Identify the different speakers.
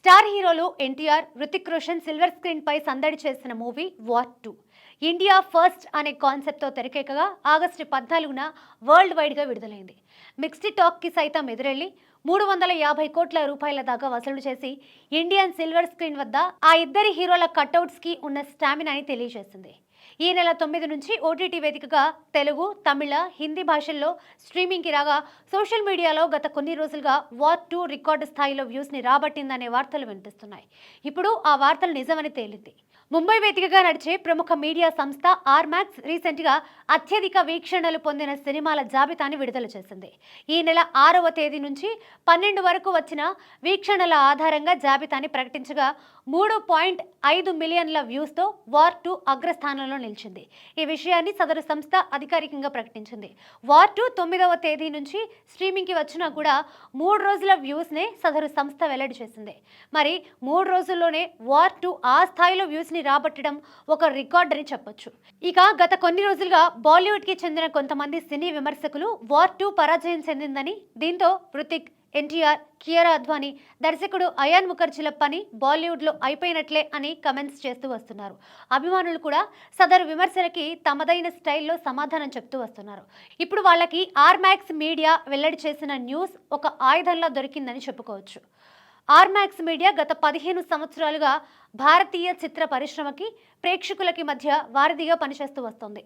Speaker 1: Star హీరోలు NTR, Hrithik Roshan silver screen పై సందడి చేసిన మూవీ వార్ 2 ఇండియా ఫస్ట్ అనే కాన్సెప్ట్తో తెరకెక్కగా ఆగస్టు 14న వరల్డ్ వైడ్గా విడుదలైంది. మిక్స్డ్ టాక్కి సైతం ఎదురెళ్లి 350 కోట్ల రూపాయల దాకా వసూలు చేసి ఇండియన్ సిల్వర్ స్క్రీన్ వద్ద ఆ ఇద్దరి హీరోల కట్అవుట్స్కి ఉన్న స్టామినాని తెలియజేసింది. ఈ నెల 9 నుంచి ఓటీటీ వేదికగా తెలుగు, తమిళ, హిందీ భాషల్లో స్ట్రీమింగ్కి రాగా సోషల్ మీడియాలో గత కొన్ని రోజులుగా వార్ 2 రికార్డు స్థాయిలో వ్యూస్ని రాబట్టిందనే వార్తలు వినిపిస్తున్నాయి. ఇప్పుడు ఆ వార్తలు నిజమని తేలింది. ముంబై వేదికగా నడిచే ప్రముఖ మీడియా సంస్థ ఆర్మాక్స్ రీసెంట్గా అత్యధిక వీక్షణలు పొందిన సినిమాల జాబితాని విడుదల చేసింది. ఈ నెల 6వ తేదీ నుంచి 12 వరకు వచ్చిన వీక్షణల ఆధారంగా జాబితాని ప్రకటించగా 3.5 మిలియన్ల వ్యూస్తో వార్ 2 అగ్రస్థానంలో నిలిచింది. ఈ విషయాన్ని సదరు సంస్థ అధికారికంగా ప్రకటించింది. వార్ 2 9వ తేదీ నుంచి స్ట్రీమింగ్కి వచ్చినా కూడా 3 రోజుల వ్యూస్నే సదరు సంస్థ వెల్లడి చేసింది. మరి 3 రోజుల్లోనే వార్ 2 ఆ స్థాయిలో వ్యూస్ని రాబట్టడం ఒక రికార్డ్ అని చెప్పొచ్చు. ఇక గత కొన్ని రోజులుగా బాలీవుడ్కి చెందిన కొంతమంది సినీ విమర్శకులు వార్ 2 పరాజయం చెందిందని, దీంతో హృతిక్, ఎన్టీఆర్, కియారా అద్వానీ, దర్శకుడు అయాన్ ముఖర్జీల పని బాలీవుడ్లో అయిపోయినట్లే అని కమెంట్స్ చేస్తూ వస్తున్నారు. అభిమానులు కూడా సదరు విమర్శలకి తమదైన స్టైల్లో సమాధానం చెప్తూ వస్తున్నారు. ఇప్పుడు వాళ్ళకి ఆర్మాక్స్ మీడియా వెల్లడి చేసిన న్యూస్ ఒక ఆయుధంలా దొరికిందని చెప్పుకోవచ్చు. ఆర్మాక్స్ మీడియా గత 15 సంవత్సరాలుగా భారతీయ చిత్ర పరిశ్రమకి, ప్రేక్షకులకి మధ్య వారధిగా పనిచేస్తూ వస్తోంది.